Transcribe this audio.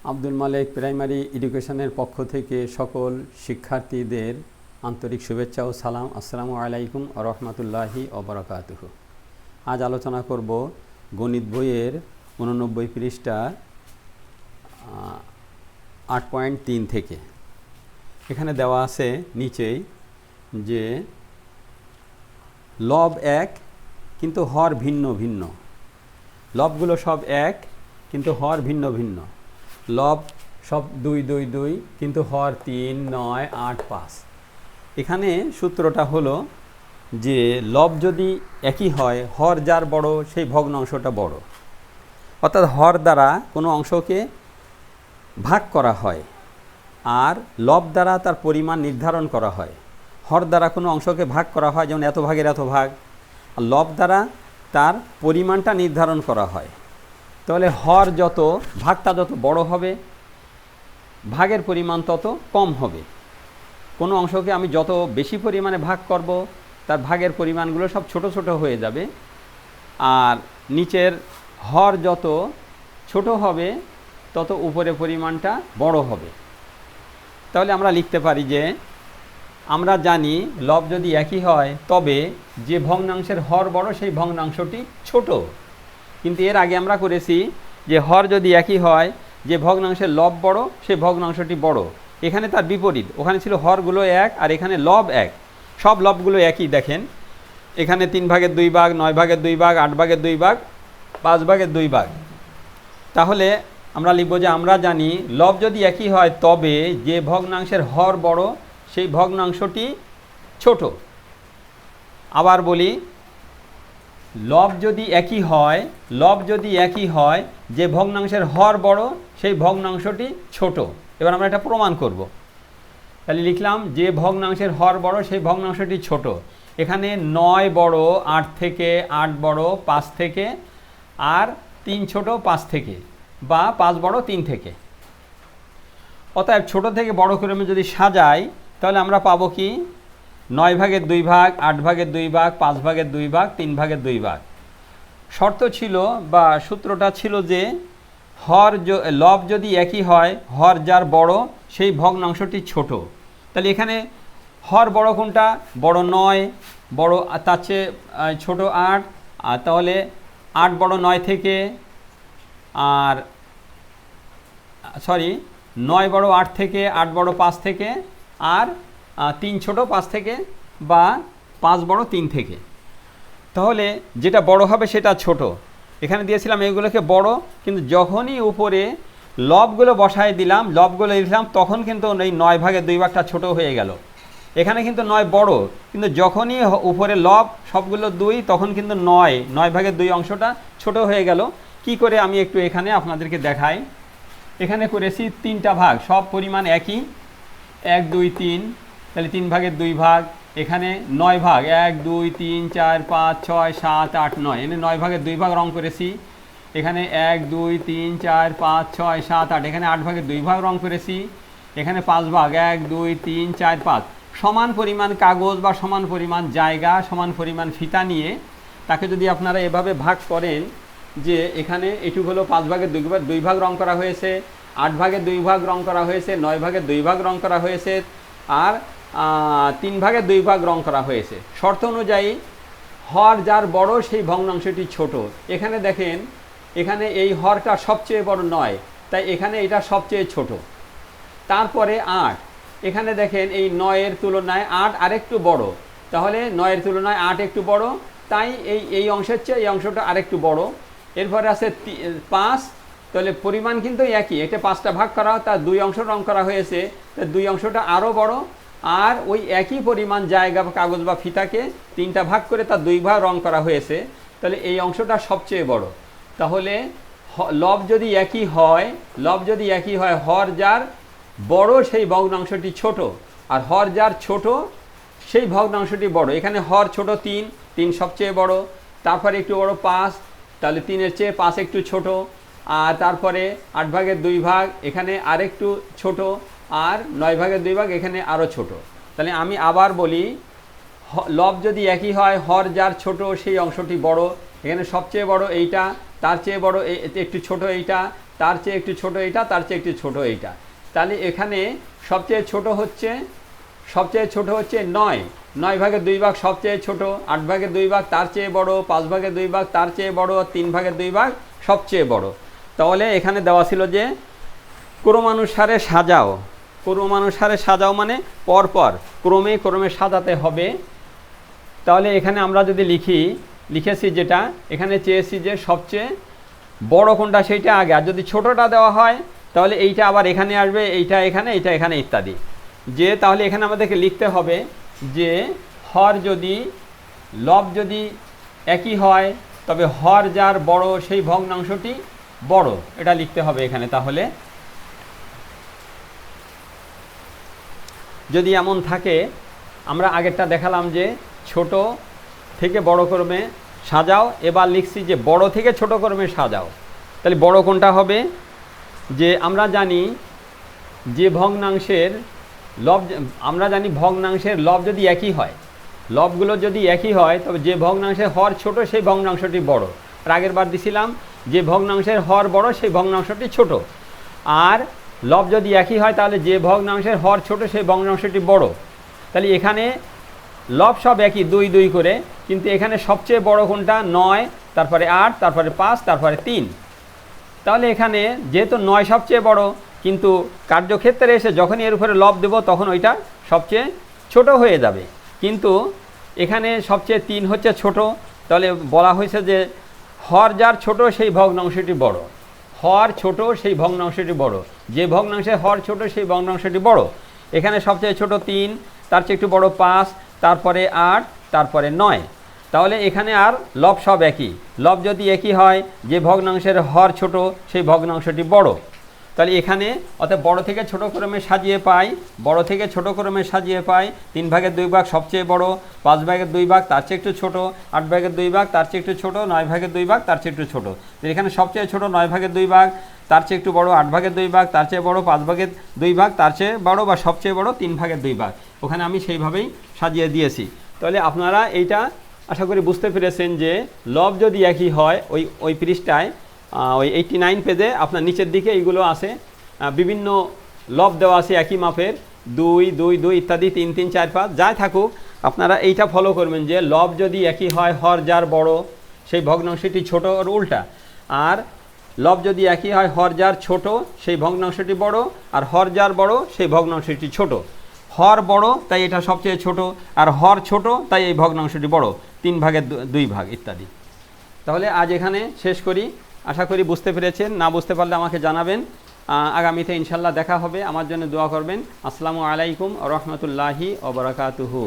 আব্দুল মালেক primary এডুকেশনের পক্ষ থেকে সকল শিক্ষার্থীদের আন্তরিক শুভেচ্ছা ও সালাম। আসসালামু আলাইকুম ওয়া রাহমাতুল্লাহি ওয়া বারাকাতুহু। আজ আলোচনা করব গণিত বইয়ের 89 পৃষ্ঠা 8.3 থেকে। এখানে দেওয়া আছে নিচেই যে লব এক কিন্তু হর ভিন্ন ভিন্ন। লবগুলো সব এক কিন্তু হর ভিন্ন ভিন্ন। লব সব 2 2 2 কিন্তু হর 3 9 8 5। এখানে সূত্রটা হলো যে লব যদি একই হয়, হর যার বড় সেই ভগ্নাংশটা বড়। অর্থাৎ হর দ্বারা কোনো অংশকে ভাগ করা হয় আর লব দ্বারা তার পরিমাণ নির্ধারণ করা হয়। হর দ্বারা কোনো অংশকে ভাগ করা হয়, যেমন এত ভাগের এত ভাগ, আর লব দ্বারা তার পরিমাণটা নির্ধারণ করা হয়। তাহলে হর যত, ভাগটা যত বড় হবে, ভাগের পরিমাণ তত কম হবে। কোনো অংশকে আমি যত বেশি পরিমাণে ভাগ করব, তার ভাগের পরিমাণগুলো সব ছোট ছোট হয়ে যাবে। আর নিচের হর যত ছোট হবে তত উপরে পরিমাণটা বড় হবে। তাহলে আমরা লিখতে পারি যে আমরা জানি লব যদি একই হয় তবে যে ভগ্নাংশের হর বড় সেই ভগ্নাংশটি ছোট। কিন্তু এর আগে আমরা করেছি যে হর যদি একই হয়, যে ভগ্নাংশের লব বড় সেই ভগ্নাংশটি বড়। এখানে তার বিপরীত, ওখানে ছিল হরগুলো এক আর এখানে লব এক। সব লবগুলো একই। দেখেন এখানে 3 ভাগের 2 ভাগ, 9 ভাগের 2 ভাগ, 8 ভাগের 2 ভাগ, 5 ভাগের 2 ভাগ। তাহলে আমরা লিখব যে আমরা জানি লব যদি একই হয় তবে যে ভগ্নাংশের হর বড় সেই ভগ্নাংশটি ছোট। আবার বলি, লব যদি একই হয়, লব যদি একই হয়, যে ভগ্নাংশের হর বড় সেই ভগ্নাংশটি ছোট। এবার আমরা এটা প্রমাণ করব। তাহলে লিখলাম যে ভগ্নাংশের হর বড় সেই ভগ্নাংশটি ছোট। এখানে 9 বড় 8 থেকে, 8 বড় 5 থেকে, আর 3 ছোট 5 থেকে, বা 5 বড় 3 থেকে। অতএব ছোট থেকে বড় করে আমি যদি সাজাই তাহলে আমরা পাবো কি 9 ভাগের 2 ভাগ, 8 ভাগের 2 ভাগ, 5 ভাগের 2 ভাগ, 3 ভাগের 2 ভাগ। শর্ত ছিল বা সূত্রটা ছিল যে লব যদি একই হয়, হর যার বড় সেই ভগ্নাংশটি ছোট। তাহলে এখানে হর বড় কোনটা? বড় 9, বড় তার চেয়ে ছোট 8। আর তাহলে 8 বড় 9 থেকে, আর 9 বড় 8 থেকে, 8 বড় 5 থেকে, আর 3 ছোট 5 থেকে, বা 5 বড় 3 থেকে। তাহলে যেটা বড় হবে সেটা ছোট। এখানে দিয়েছিলাম এগুলোকে বড়, কিন্তু যখনই উপরে লবগুলো বসায় দিলাম, লবগুলো দিলাম, তখন কিন্তু এই 9 ভাগের 2 ভাগটা ছোট হয়ে গেল। এখানে কিন্তু 9 বড়, কিন্তু যখনই উপরে লব সবগুলো 2 তখন কিন্তু 9 ভাগের 2 অংশটা ছোট হয়ে গেল। কি করে আমি একটু এখানে আপনাদেরকে দেখাই। এখানে করেছি 3টা ভাগ, সব পরিমাণ একই, 1 2 3। তাহলে 3 ভাগের 2 ভাগ। এখানে 9 ভাগ, 1 2 3 4 5 6 7 8 9। এখানে 9 ভাগের 2 ভাগ রং করেছি। এখানে 1 2 3 4 5 6 7 8। এখানে 8 ভাগের 2 ভাগ রং করেছি। এখানে 5 ভাগ, 1 2 3 4 5। সমান পরিমাণ কাগজ বা সমান পরিমাণ জায়গা, সমান পরিমাণ ফিতা নিয়ে তাকে যদি আপনারা এভাবে ভাগ করেন, যে এখানে এটুকু হলো 5 ভাগের 2 ভাগ রং করা হয়েছে, 8 ভাগের 2 ভাগ রং করা হয়েছে, 9 ভাগের 2 ভাগ রং করা হয়েছে, আর 3 ভাগের 2 ভাগ রং করা হয়েছে। শর্ত অনুযায়ী হর যার বড় সেই ভগ্নাংশটি ছোট। এখানে দেখেন, এখানে এই হরটা সবচেয়ে বড় 9, তাই এখানে এটা সবচেয়ে ছোট। তারপরে 8, এখানে দেখেন এই 9-এর তুলনায় 8 আরেকটু বড়, তাহলে 9-এর তুলনায় 8 একটু বড়, তাই এই অংশের চেয়ে এই অংশটা আরেকটু বড়। এরপরে আছে 5, তাহলে পরিমাণ কিন্তু একই, এটা 5টা ভাগ করা, তার 2 অংশ রং করা হয়েছে, তার 2 অংশটা আরও বড়। আর ওই একই পরিমাণ জায়গা বা কাগজ বা ফিতাকে 3টা ভাগ করে তার 2 ভাগ রং করা হয়েছে, তাহলে এই অংশটা সবচেয়ে বড়। তাহলে লব যদি একই হয়, হর যার বড় সেই ভগ্নাংশটি ছোট, আর হর যার ছোট সেই ভগ্নাংশটি বড়। এখানে হর ছোট 3 সবচেয়ে বড়, তারপরে একটু বড় 5, তাহলে 3-এর চেয়ে 5 একটু ছোট, আর তারপরে 8 ভাগের 2 ভাগ এখানে আরেকটু ছোট, আর 9 ভাগের 2 ভাগ এখানে আরও ছোট। তাহলে আমি আবার বলি, লব যদি একই হয়, হর যার ছোট সেই অংশটি বড়। এখানে সবচেয়ে বড় এইটা, তার চেয়ে বড় একটু ছোট এইটা, তার চেয়ে একটু ছোট এইটা, তার চেয়ে একটু ছোট এইটা। তাহলে এখানে সবচেয়ে ছোট হচ্ছে 9, 9 ভাগের 2 ভাগ সবচেয়ে ছোট, 8 ভাগের 2 ভাগ তার চেয়ে বড়, 5 ভাগের 2 ভাগ তার চেয়ে বড়, 3 ভাগের 2 ভাগ সবচেয়ে বড়। তাহলে এখানে দেওয়া ছিল যে ক্রমানুসারে সাজাও, ক্রমানুসারে সাজাও মানে পরপর ক্রমে ক্রমে সাজাতে হবে। তাহলে এখানে আমরা যদি লিখেছি যেটা এখানে চেয়েছি যে সবচেয়ে বড় কোনটা সেইটা আগে, আর যদি ছোটটা দেওয়া হয় তাহলে এইটা আবার এখানে আসবে, এইটা এখানে, এইটা এখানে ইত্যাদি। যে তাহলে এখানে আমাদেরকে লিখতে হবে যে হর যদি লব যদি একই হয় তবে হর যার বড় সেই ভগ্নাংশটি বড়, এটা লিখতে হবে এখানে। তাহলে যদি এমন থাকে, আমরা আগেরটা দেখালাম যে ছোট থেকে বড় ক্রমে সাজাও, এবার লিখছি যে বড় থেকে ছোট ক্রমে সাজাও। তাহলে বড় কোনটা হবে? যে আমরা জানি যে ভগ্নাংশের লব, আমরা জানি ভগ্নাংশের লব যদি একই হয়, লবগুলো যদি একই হয় তবে যে ভগ্নাংশের হর ছোট সেই ভগ্নাংশটি বড়। আর আগের বার দিছিলাম যে ভগ্নাংশের হর বড় সেই ভগ্নাংশটি ছোট। আর লব যদি একই হয় তাহলে যে ভগ্নাংশের হর ছোট সেই ভগ্নাংশটি বড়। তাহলে এখানে লব সব একই 2 2 করে, কিন্তু এখানে সবচেয়ে বড় কোনটা? 9, তারপরে 8, তারপরে 5, তারপরে 3। তাহলে এখানে যেহেতু 9 সবচেয়ে বড়, কিন্তু কার্যক্ষেত্রে এসে যখনই এর উপরে লব দেব তখন ওইটা সবচেয়ে ছোট হয়ে যাবে। কিন্তু এখানে সবচেয়ে 3 হচ্ছে ছোট, তাহলে বলা হয়েছে যে হর যার ছোট সেই ভগ্নাংশটি বড়, হর ছোট সেই ভগ্নাংশটি বড়, যে ভগ্নাংশে হর ছোট সেই ভগ্নাংশটি বড়। এখানে সবচেয়ে ছোট 3, তার চেয়ে একটু বড় 5, তারপরে 8, তারপরে 9। তাহলে এখানে আর লব সব একই, লব যদি একই হয় যে ভগ্নাংশের হর ছোট সেই ভগ্নাংশটি বড়। তাহলে এখানে অর্থাৎ বড় থেকে ছোট ক্রমে সাজিয়ে পাই, বড় থেকে ছোট ক্রমে সাজিয়ে পাই 3 ভাগের 2 ভাগ সবচেয়ে বড়, 5 ভাগের 2 ভাগ তার চেয়ে একটু ছোট, 8 ভাগের 2 ভাগ তার চেয়ে একটু ছোট, 9 ভাগের 2 ভাগ তার চেয়ে একটু ছোট। এখানে সবচেয়ে ছোট 9 ভাগের 2 ভাগ, তার চেয়ে একটু বড় 8 ভাগের 2 ভাগ তার চেয়ে বড়, 5 ভাগের 2 ভাগ তার চেয়ে বড় বা সবচেয়ে বড় 3 ভাগের 2 ভাগ। ওখানে আমি সেইভাবেই সাজিয়ে দিয়েছি। তাহলে আপনারা এইটা আশা করি বুঝতে পেরেছেন যে লব যদি একই হয়, ওই পৃষ্ঠায় ওই 89 পেজে আপনার নিচের দিকে এইগুলো আছে, বিভিন্ন লব দেওয়া আছে একই মাপের, 2 2 2 ইত্যাদি, 3 3 4 5 যাই থাকুক, আপনারা এইটা ফলো করবেন যে লব যদি একই হয় হর যার বড় সেই ভগ্নাংশটি ছোট, আর উল্টা। আর লব যদি একই হয় হর যার ছোট সেই ভগ্নাংশটি বড়, আর হর যার বড় সেই ভগ্নাংশটি ছোট। হর বড় তাই এটা সবচেয়ে ছোট, আর হর ছোট তাই এই ভগ্নাংশটি বড়, 3 ভাগের 2 ভাগ ইত্যাদি। তাহলে আজ এখানে শেষ করি, আশা করি বুঝতে পেরেছেন। না বুঝতে পারলে আমাকে জানাবেন, আগামীতে ইনশাল্লাহ দেখা হবে। আমার জন্য দোয়া করবেন। আসসালামু আলাইকুম ওয়া রাহমাতুল্লাহি ওয়া বারাকাতুহু।